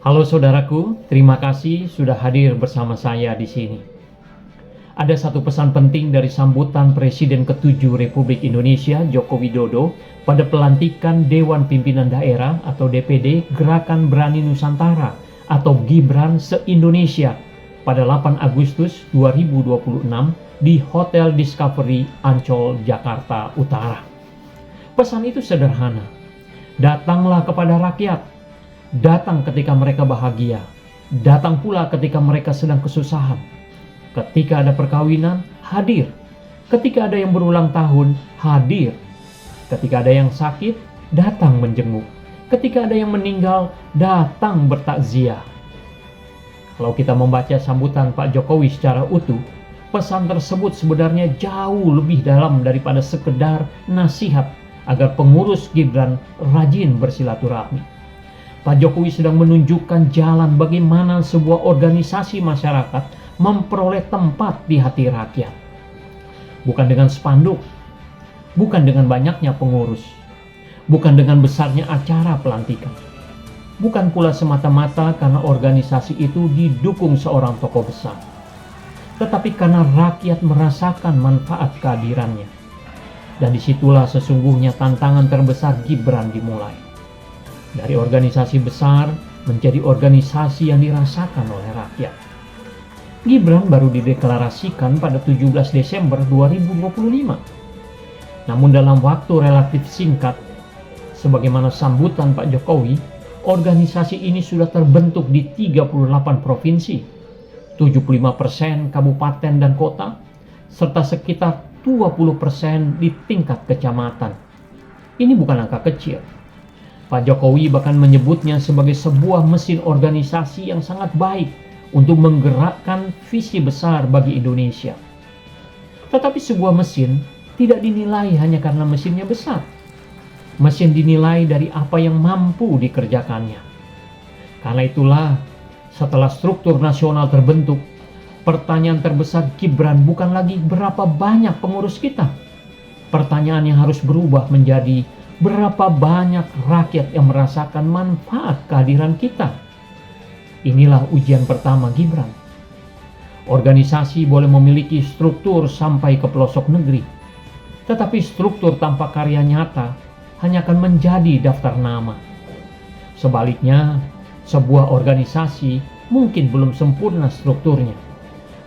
Halo saudaraku, terima kasih sudah hadir bersama saya di sini. Ada satu pesan penting dari sambutan Presiden ke-7 Republik Indonesia, Joko Widodo, pada pelantikan Dewan Pimpinan Daerah atau DPD Gerakan Berani Nusantara atau Gibran se-Indonesia pada 8 Agustus 2026 di Hotel Discovery Ancol, Jakarta Utara. Pesan itu sederhana, datanglah kepada rakyat, datang ketika mereka bahagia, datang pula ketika mereka sedang kesusahan. Ketika ada perkawinan, hadir. Ketika ada yang berulang tahun, hadir. Ketika ada yang sakit, datang menjenguk. Ketika ada yang meninggal, datang bertakziah. Kalau kita membaca sambutan Pak Jokowi secara utuh, pesan tersebut sebenarnya jauh lebih dalam daripada sekedar nasihat agar pengurus Gibran rajin bersilaturahmi. Pak Jokowi sedang menunjukkan jalan bagaimana sebuah organisasi masyarakat memperoleh tempat di hati rakyat. Bukan dengan spanduk, bukan dengan banyaknya pengurus, bukan dengan besarnya acara pelantikan, bukan pula semata-mata karena organisasi itu didukung seorang tokoh besar, tetapi karena rakyat merasakan manfaat kehadirannya. Dan disitulah sesungguhnya tantangan terbesar Gibran dimulai. Dari organisasi besar menjadi organisasi yang dirasakan oleh rakyat. Gibran baru dideklarasikan pada 17 Desember 2025. Namun dalam waktu relatif singkat, sebagaimana sambutan Pak Jokowi, organisasi ini sudah terbentuk di 38 provinsi, 75% kabupaten dan kota, serta sekitar 20% di tingkat kecamatan. Ini bukan angka kecil. Pak Jokowi bahkan menyebutnya sebagai sebuah mesin organisasi yang sangat baik untuk menggerakkan visi besar bagi Indonesia. Tetapi sebuah mesin tidak dinilai hanya karena mesinnya besar. Mesin dinilai dari apa yang mampu dikerjakannya. Karena itulah, setelah struktur nasional terbentuk, pertanyaan terbesar Gibran bukan lagi berapa banyak pengurus kita. Pertanyaan yang harus berubah menjadi berapa banyak rakyat yang merasakan manfaat kehadiran kita? Inilah ujian pertama Gibran. Organisasi boleh memiliki struktur sampai ke pelosok negeri, tetapi struktur tanpa karya nyata hanya akan menjadi daftar nama. Sebaliknya, sebuah organisasi mungkin belum sempurna strukturnya.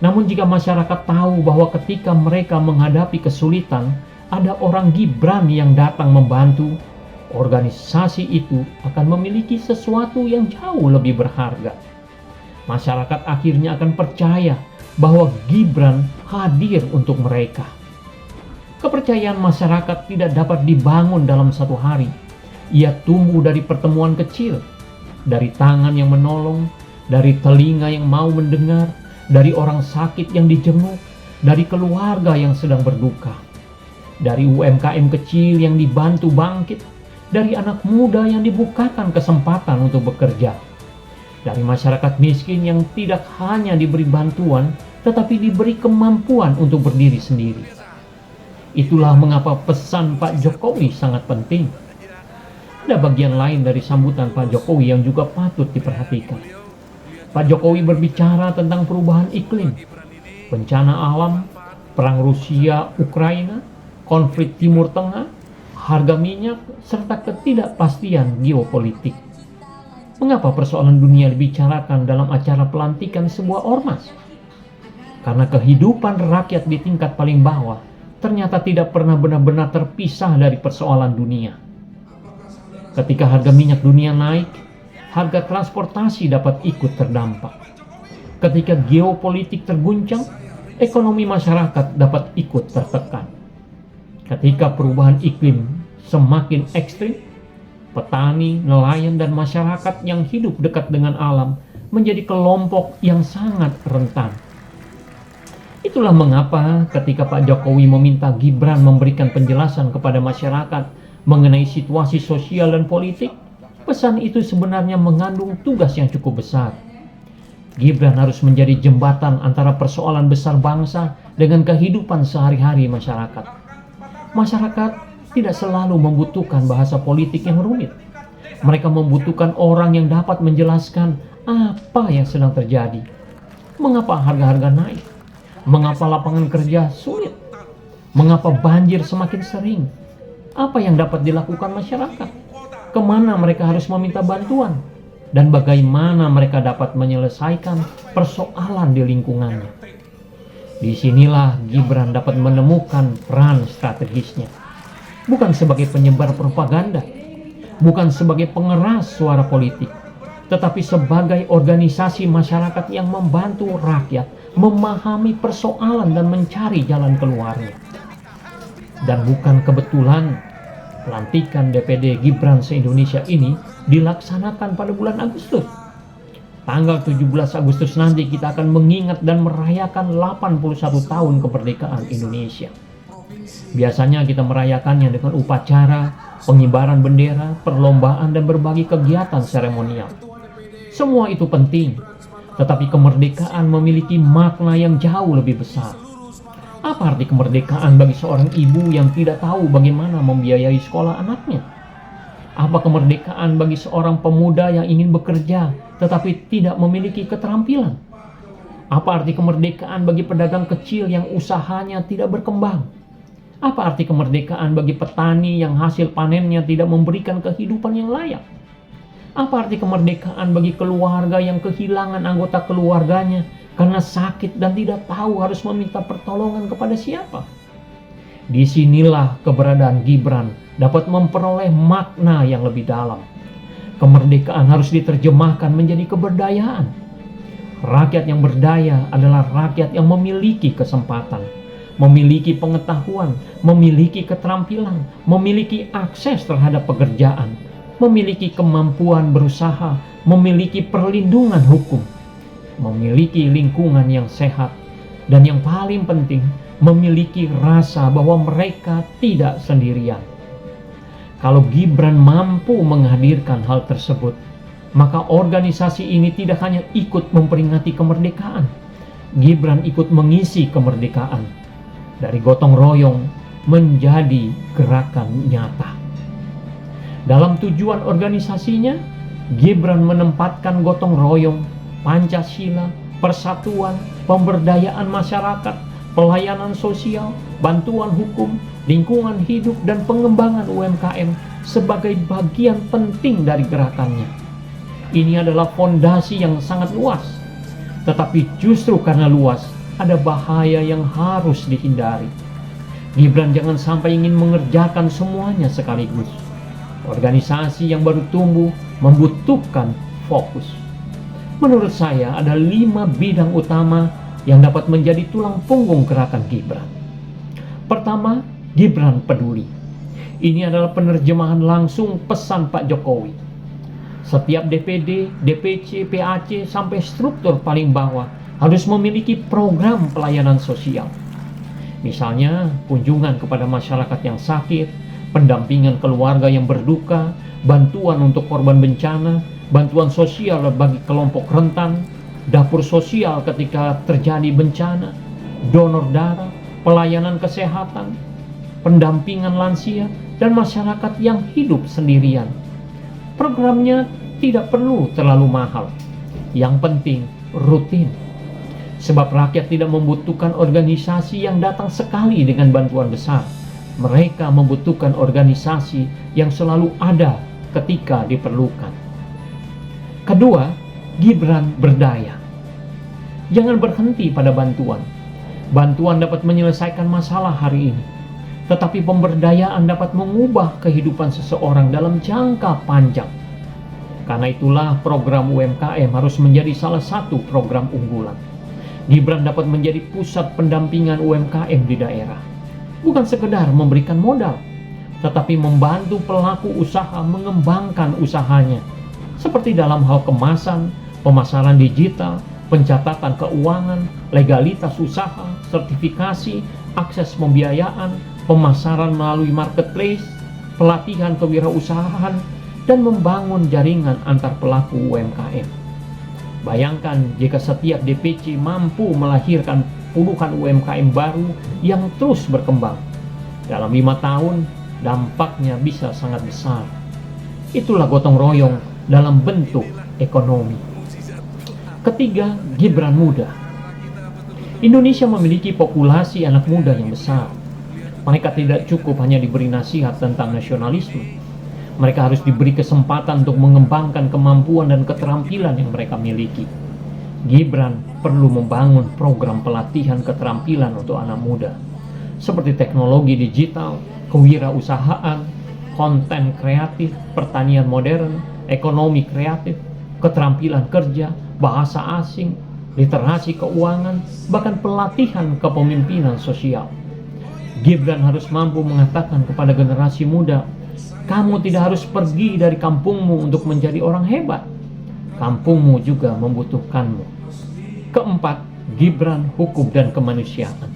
Namun jika masyarakat tahu bahwa ketika mereka menghadapi kesulitan, ada orang Gibran yang datang membantu, organisasi itu akan memiliki sesuatu yang jauh lebih berharga. Masyarakat akhirnya akan percaya bahwa Gibran hadir untuk mereka. Kepercayaan masyarakat tidak dapat dibangun dalam satu hari. Ia tumbuh dari pertemuan kecil, dari tangan yang menolong, dari telinga yang mau mendengar, dari orang sakit yang dijenguk, dari keluarga yang sedang berduka, dari UMKM kecil yang dibantu bangkit, dari anak muda yang dibukakan kesempatan untuk bekerja, dari masyarakat miskin yang tidak hanya diberi bantuan, tetapi diberi kemampuan untuk berdiri sendiri. Itulah mengapa pesan Pak Jokowi sangat penting. Ada bagian lain dari sambutan Pak Jokowi yang juga patut diperhatikan. Pak Jokowi berbicara tentang perubahan iklim, bencana alam, perang Rusia-Ukraina, konflik Timur Tengah, harga minyak, serta ketidakpastian geopolitik. Mengapa persoalan dunia dibicarakan dalam acara pelantikan sebuah ormas? Karena kehidupan rakyat di tingkat paling bawah ternyata tidak pernah benar-benar terpisah dari persoalan dunia. Ketika harga minyak dunia naik, harga transportasi dapat ikut terdampak. Ketika geopolitik terguncang, ekonomi masyarakat dapat ikut tertekan. Ketika perubahan iklim semakin ekstrim, petani, nelayan, dan masyarakat yang hidup dekat dengan alam menjadi kelompok yang sangat rentan. Itulah mengapa ketika Pak Jokowi meminta Gibran memberikan penjelasan kepada masyarakat mengenai situasi sosial dan politik, pesan itu sebenarnya mengandung tugas yang cukup besar. Gibran harus menjadi jembatan antara persoalan besar bangsa dengan kehidupan sehari-hari masyarakat. Masyarakat tidak selalu membutuhkan bahasa politik yang rumit. Mereka membutuhkan orang yang dapat menjelaskan apa yang sedang terjadi. Mengapa harga-harga naik? Mengapa lapangan kerja sulit? Mengapa banjir semakin sering? Apa yang dapat dilakukan masyarakat? Kemana mereka harus meminta bantuan? Dan bagaimana mereka dapat menyelesaikan persoalan di lingkungannya? Disinilah Gibran dapat menemukan peran strategisnya. Bukan sebagai penyebar propaganda, bukan sebagai pengeras suara politik, tetapi sebagai organisasi masyarakat yang membantu rakyat memahami persoalan dan mencari jalan keluarnya. Dan bukan kebetulan pelantikan DPD Gibran se-Indonesia ini dilaksanakan pada bulan Agustus. Tanggal 17 Agustus nanti kita akan mengingat dan merayakan 81 tahun kemerdekaan Indonesia. Biasanya kita merayakannya dengan upacara, pengibaran bendera, perlombaan, dan berbagai kegiatan seremonial. Semua itu penting, tetapi kemerdekaan memiliki makna yang jauh lebih besar. Apa arti kemerdekaan bagi seorang ibu yang tidak tahu bagaimana membiayai sekolah anaknya? Apa kemerdekaan bagi seorang pemuda yang ingin bekerja tetapi tidak memiliki keterampilan? Apa arti kemerdekaan bagi pedagang kecil yang usahanya tidak berkembang? Apa arti kemerdekaan bagi petani yang hasil panennya tidak memberikan kehidupan yang layak? Apa arti kemerdekaan bagi keluarga yang kehilangan anggota keluarganya karena sakit dan tidak tahu harus meminta pertolongan kepada siapa? Disinilah keberadaan Gibran dapat memperoleh makna yang lebih dalam. Kemerdekaan harus diterjemahkan menjadi keberdayaan. Rakyat yang berdaya adalah rakyat yang memiliki kesempatan, memiliki pengetahuan, memiliki keterampilan, memiliki akses terhadap pekerjaan, memiliki kemampuan berusaha, memiliki perlindungan hukum, memiliki lingkungan yang sehat, dan yang paling penting, memiliki rasa bahwa mereka tidak sendirian. Kalau Gibran mampu menghadirkan hal tersebut, maka organisasi ini tidak hanya ikut memperingati kemerdekaan, Gibran ikut mengisi kemerdekaan. Dari gotong royong menjadi gerakan nyata. Dalam tujuan organisasinya, Gibran menempatkan gotong royong, Pancasila, persatuan, pemberdayaan masyarakat, pelayanan sosial, bantuan hukum, lingkungan hidup, dan pengembangan UMKM sebagai bagian penting dari gerakannya. Ini adalah fondasi yang sangat luas, tetapi justru karena luas, ada bahaya yang harus dihindari. Gibran jangan sampai ingin mengerjakan semuanya sekaligus. Organisasi yang baru tumbuh membutuhkan fokus. Menurut saya ada 5 bidang utama yang dapat menjadi tulang punggung gerakan Gibran. Pertama, Gibran peduli. Ini adalah penerjemahan langsung pesan Pak Jokowi. Setiap DPD, DPC, PAC sampai struktur paling bawah harus memiliki program pelayanan sosial. Misalnya, kunjungan kepada masyarakat yang sakit, pendampingan keluarga yang berduka, bantuan untuk korban bencana, bantuan sosial bagi kelompok rentan, dapur sosial ketika terjadi bencana, donor darah, pelayanan kesehatan, pendampingan lansia, dan masyarakat yang hidup sendirian. Programnya tidak perlu terlalu mahal. Yang penting rutin. Sebab rakyat tidak membutuhkan organisasi yang datang sekali dengan bantuan besar. Mereka membutuhkan organisasi yang selalu ada ketika diperlukan. Kedua, Gibran berdaya. Jangan berhenti pada bantuan. Bantuan dapat menyelesaikan masalah hari ini, tetapi pemberdayaan dapat mengubah kehidupan seseorang dalam jangka panjang. Karena itulah program UMKM harus menjadi salah satu program unggulan. Gibran dapat menjadi pusat pendampingan UMKM di daerah. Bukan sekedar memberikan modal, tetapi membantu pelaku usaha mengembangkan usahanya. Seperti dalam hal kemasan, pemasaran digital, pencatatan keuangan, legalitas usaha, sertifikasi, akses pembiayaan, pemasaran melalui marketplace, pelatihan kewirausahaan, dan membangun jaringan antar pelaku UMKM. Bayangkan jika setiap DPC mampu melahirkan puluhan UMKM baru yang terus berkembang. Dalam 5 tahun, dampaknya bisa sangat besar. Itulah gotong royong dalam bentuk ekonomi. Ketiga, Gibran muda. Indonesia memiliki populasi anak muda yang besar. Mereka tidak cukup hanya diberi nasihat tentang nasionalisme. Mereka harus diberi kesempatan untuk mengembangkan kemampuan dan keterampilan yang mereka miliki. Gibran perlu membangun program pelatihan keterampilan untuk anak muda, seperti teknologi digital, kewirausahaan, konten kreatif, pertanian modern, ekonomi kreatif, keterampilan kerja, bahasa asing, literasi keuangan, bahkan pelatihan kepemimpinan sosial. Gibran harus mampu mengatakan kepada generasi muda, kamu tidak harus pergi dari kampungmu untuk menjadi orang hebat. Kampungmu juga membutuhkanmu. Keempat, Gibran hukum dan kemanusiaan.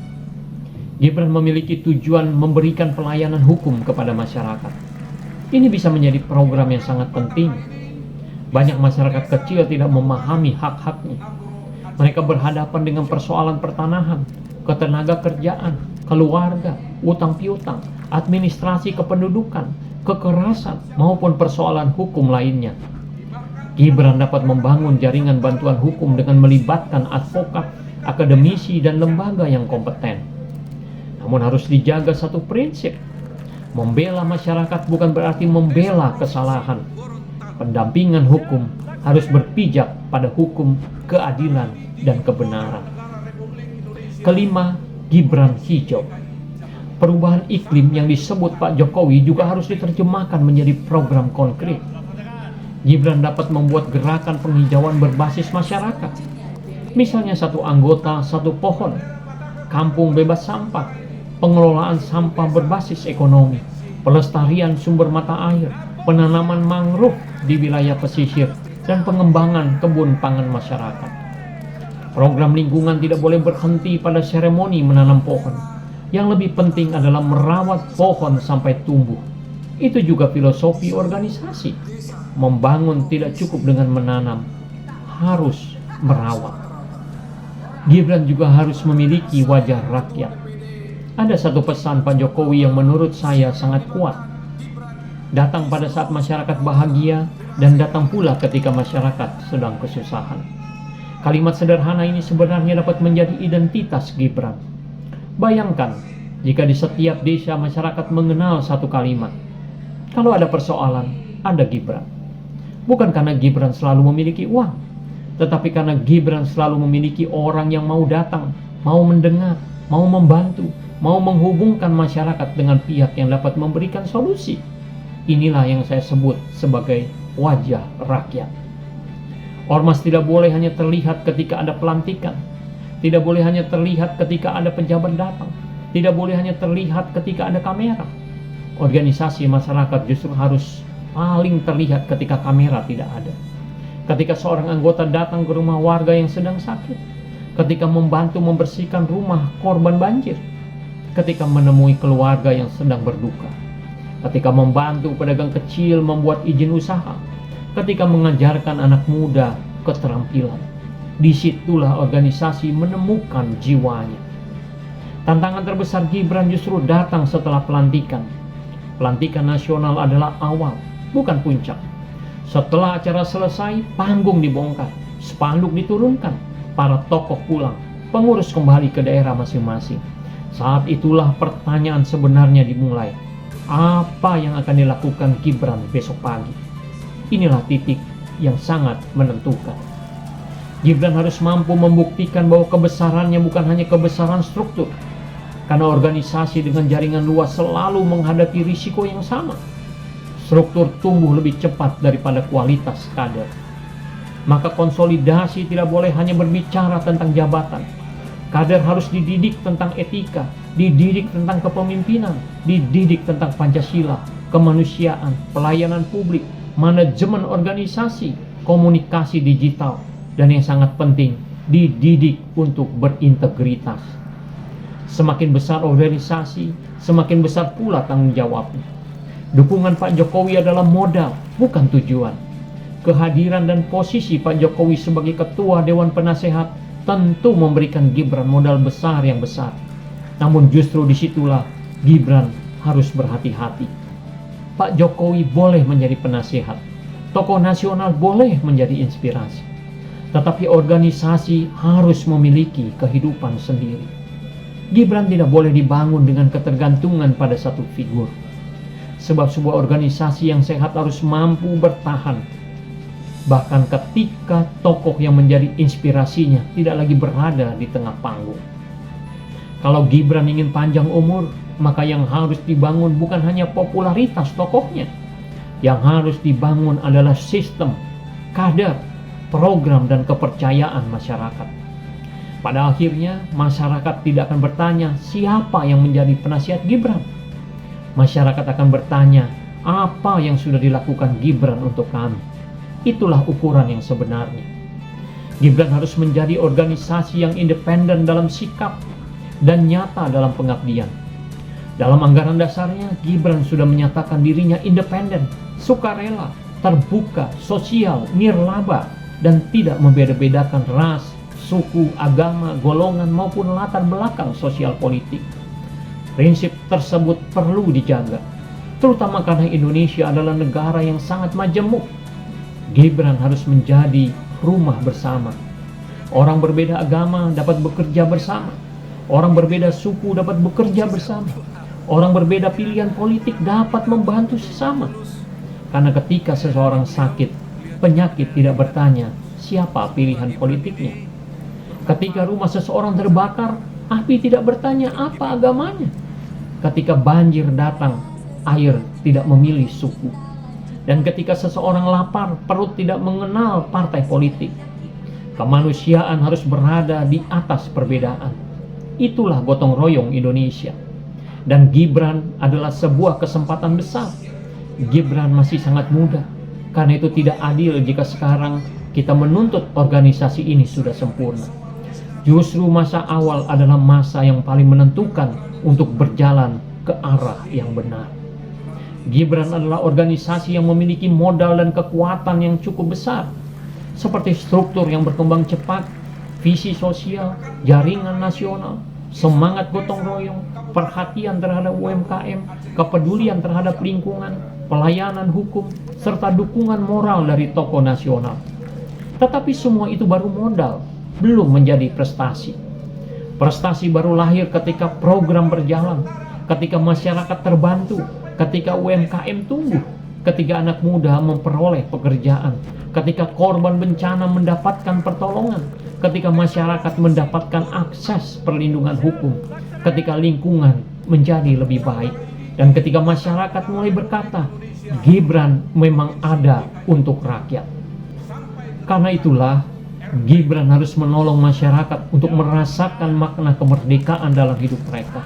Gibran memiliki tujuan memberikan pelayanan hukum kepada masyarakat. Ini bisa menjadi program yang sangat penting. Banyak masyarakat kecil tidak memahami hak-haknya. Mereka berhadapan dengan persoalan pertanahan, ketenaga kerjaan, keluarga, utang piutang, administrasi kependudukan, kekerasan, maupun persoalan hukum lainnya. Gibran dapat membangun jaringan bantuan hukum dengan melibatkan advokat, akademisi, dan lembaga yang kompeten. Namun harus dijaga satu prinsip. Membela masyarakat bukan berarti membela kesalahan. Pendampingan hukum harus berpijak pada hukum, keadilan, dan kebenaran. Kelima, Gibran hijau. Perubahan iklim yang disebut Pak Jokowi juga harus diterjemahkan menjadi program konkret. Gibran dapat membuat gerakan penghijauan berbasis masyarakat. Misalnya satu anggota, satu pohon, kampung bebas sampah, pengelolaan sampah berbasis ekonomi, pelestarian sumber mata air, penanaman mangrove di wilayah pesisir, dan pengembangan kebun pangan masyarakat. Program lingkungan tidak boleh berhenti pada seremoni menanam pohon. Yang lebih penting adalah merawat pohon sampai tumbuh. Itu juga filosofi organisasi. Membangun tidak cukup dengan menanam, harus merawat. Gibran juga harus memiliki wajah rakyat. Ada satu pesan Pak Jokowi yang menurut saya sangat kuat. Datang pada saat masyarakat bahagia dan datang pula ketika masyarakat sedang kesusahan. Kalimat sederhana ini sebenarnya dapat menjadi identitas Gibran. Bayangkan jika di setiap desa masyarakat mengenal satu kalimat. Kalau ada persoalan, ada Gibran. Bukan karena Gibran selalu memiliki uang, tetapi karena Gibran selalu memiliki orang yang mau datang, mau mendengar, mau membantu, mau menghubungkan masyarakat dengan pihak yang dapat memberikan solusi. Inilah yang saya sebut sebagai wajah rakyat. Ormas tidak boleh hanya terlihat ketika ada pelantikan, tidak boleh hanya terlihat ketika ada pejabat datang, tidak boleh hanya terlihat ketika ada kamera. Organisasi masyarakat justru harus paling terlihat ketika kamera tidak ada. Ketika seorang anggota datang ke rumah warga yang sedang sakit, ketika membantu membersihkan rumah korban banjir, ketika menemui keluarga yang sedang berduka, ketika membantu pedagang kecil membuat izin usaha, ketika mengajarkan anak muda keterampilan. Disitulah organisasi menemukan jiwanya. Tantangan terbesar Gibran justru datang setelah pelantikan. Pelantikan nasional adalah awal, bukan puncak. Setelah acara selesai, panggung dibongkar, spanduk diturunkan, para tokoh pulang, pengurus kembali ke daerah masing-masing. Saat itulah pertanyaan sebenarnya dimulai. Apa yang akan dilakukan Gibran besok pagi? Inilah titik yang sangat menentukan. Gibran harus mampu membuktikan bahwa kebesarannya bukan hanya kebesaran struktur, karena organisasi dengan jaringan luas selalu menghadapi risiko yang sama. Struktur tumbuh lebih cepat daripada kualitas kader. Maka konsolidasi tidak boleh hanya berbicara tentang jabatan. Kader harus dididik tentang etika, dididik tentang kepemimpinan, dididik tentang Pancasila, kemanusiaan, pelayanan publik, manajemen organisasi, komunikasi digital, dan yang sangat penting, dididik untuk berintegritas. Semakin besar organisasi, semakin besar pula tanggung jawabnya. Dukungan Pak Jokowi adalah modal, bukan tujuan. Kehadiran dan posisi Pak Jokowi sebagai Ketua Dewan Penasehat tentu memberikan Gibran modal besar yang besar. Namun justru disitulah Gibran harus berhati-hati. Pak Jokowi boleh menjadi penasihat, tokoh nasional boleh menjadi inspirasi, tetapi organisasi harus memiliki kehidupan sendiri. Gibran tidak boleh dibangun dengan ketergantungan pada satu figur, sebab sebuah organisasi yang sehat harus mampu bertahan bahkan ketika tokoh yang menjadi inspirasinya tidak lagi berada di tengah panggung. Kalau Gibran ingin panjang umur, maka yang harus dibangun bukan hanya popularitas tokohnya. Yang harus dibangun adalah sistem, kader, program, dan kepercayaan masyarakat. Pada akhirnya, masyarakat tidak akan bertanya siapa yang menjadi penasihat Gibran. Masyarakat akan bertanya, apa yang sudah dilakukan Gibran untuk kami? Itulah ukuran yang sebenarnya. Gibran harus menjadi organisasi yang independen dalam sikap dan nyata dalam pengabdian. Dalam anggaran dasarnya, Gibran sudah menyatakan dirinya independen, sukarela, terbuka, sosial, nirlaba, dan tidak membeda-bedakan ras, suku, agama, golongan, maupun latar belakang sosial politik. Prinsip tersebut perlu dijaga, terutama karena Indonesia adalah negara yang sangat majemuk. Gibran harus menjadi rumah bersama. Orang berbeda agama dapat bekerja bersama. Orang berbeda suku dapat bekerja bersama. Orang berbeda pilihan politik dapat membantu sesama. Karena ketika seseorang sakit, penyakit tidak bertanya siapa pilihan politiknya. Ketika rumah seseorang terbakar, api tidak bertanya apa agamanya. Ketika banjir datang, air tidak memilih suku. Dan ketika seseorang lapar, perut tidak mengenal partai politik. Kemanusiaan harus berada di atas perbedaan. Itulah gotong royong Indonesia. Dan Gibran adalah sebuah kesempatan besar. Gibran masih sangat muda. Karena itu tidak adil jika sekarang kita menuntut organisasi ini sudah sempurna. Justru masa awal adalah masa yang paling menentukan untuk berjalan ke arah yang benar. Gibran adalah organisasi yang memiliki modal dan kekuatan yang cukup besar, seperti struktur yang berkembang cepat, visi sosial, jaringan nasional, semangat gotong royong, perhatian terhadap UMKM, kepedulian terhadap lingkungan, pelayanan hukum, serta dukungan moral dari tokoh nasional. Tetapi semua itu baru modal, belum menjadi prestasi. Prestasi baru lahir ketika program berjalan, ketika masyarakat terbantu, ketika UMKM tumbuh, ketika anak muda memperoleh pekerjaan, ketika korban bencana mendapatkan pertolongan, ketika masyarakat mendapatkan akses perlindungan hukum, ketika lingkungan menjadi lebih baik, dan ketika masyarakat mulai berkata, Gibran memang ada untuk rakyat. Karena itulah, Gibran harus menolong masyarakat untuk merasakan makna kemerdekaan dalam hidup mereka.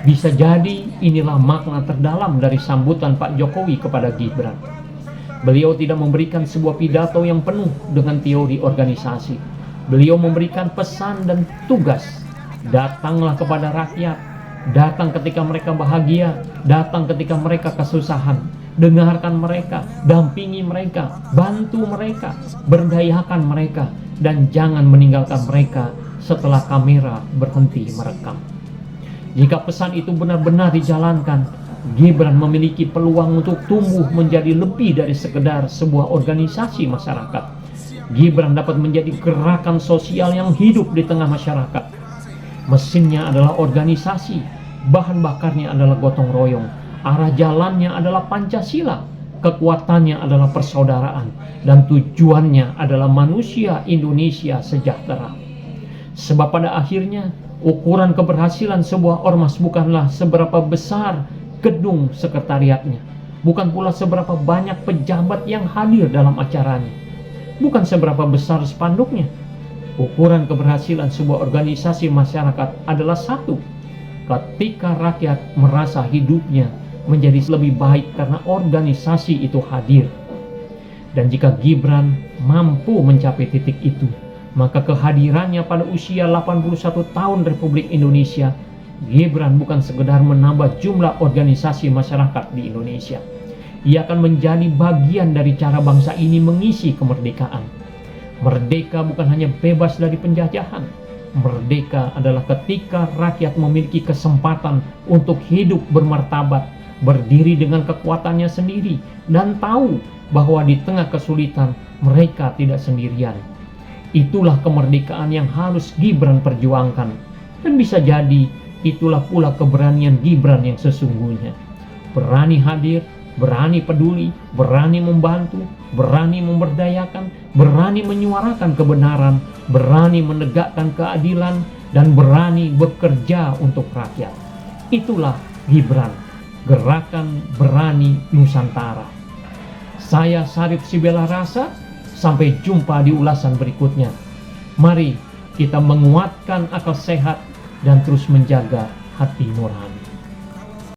Bisa jadi inilah makna terdalam dari sambutan Pak Jokowi kepada Gibran. Beliau tidak memberikan sebuah pidato yang penuh dengan teori organisasi. Beliau memberikan pesan dan tugas. Datanglah kepada rakyat. Datang ketika mereka bahagia. Datang ketika mereka kesusahan. Dengarkan mereka. Dampingi mereka. Bantu mereka. Berdayakan mereka. Dan jangan meninggalkan mereka setelah kamera berhenti merekam. Jika pesan itu benar-benar dijalankan, Gibran memiliki peluang untuk tumbuh menjadi lebih dari sekedar sebuah organisasi masyarakat. Gibran dapat menjadi gerakan sosial yang hidup di tengah masyarakat. Mesinnya adalah organisasi, bahan bakarnya adalah gotong royong, arah jalannya adalah Pancasila, kekuatannya adalah persaudaraan, dan tujuannya adalah manusia Indonesia sejahtera. Sebab pada akhirnya, ukuran keberhasilan sebuah ormas bukanlah seberapa besar gedung sekretariatnya, bukan pula seberapa banyak pejabat yang hadir dalam acaranya, bukan seberapa besar spanduknya. Ukuran keberhasilan sebuah organisasi masyarakat adalah satu, ketika rakyat merasa hidupnya menjadi lebih baik karena organisasi itu hadir. Dan jika Gibran mampu mencapai titik itu, maka kehadirannya pada usia 81 tahun Republik Indonesia, Gibran bukan sekedar menambah jumlah organisasi masyarakat di Indonesia. Ia akan menjadi bagian dari cara bangsa ini mengisi kemerdekaan. Merdeka bukan hanya bebas dari penjajahan. Merdeka adalah ketika rakyat memiliki kesempatan untuk hidup bermartabat, berdiri dengan kekuatannya sendiri, dan tahu bahwa di tengah kesulitan mereka tidak sendirian. Itulah kemerdekaan yang harus Gibran perjuangkan, dan bisa jadi itulah pula keberanian Gibran yang sesungguhnya. Berani hadir, berani peduli, berani membantu, berani memberdayakan, berani menyuarakan kebenaran, berani menegakkan keadilan, dan berani bekerja untuk rakyat. Itulah Gibran, Gerakan Berani Nusantara. Saya Syarif Sibela Rasa, sampai jumpa di ulasan berikutnya. Mari kita menguatkan akal sehat dan terus menjaga hati nurani.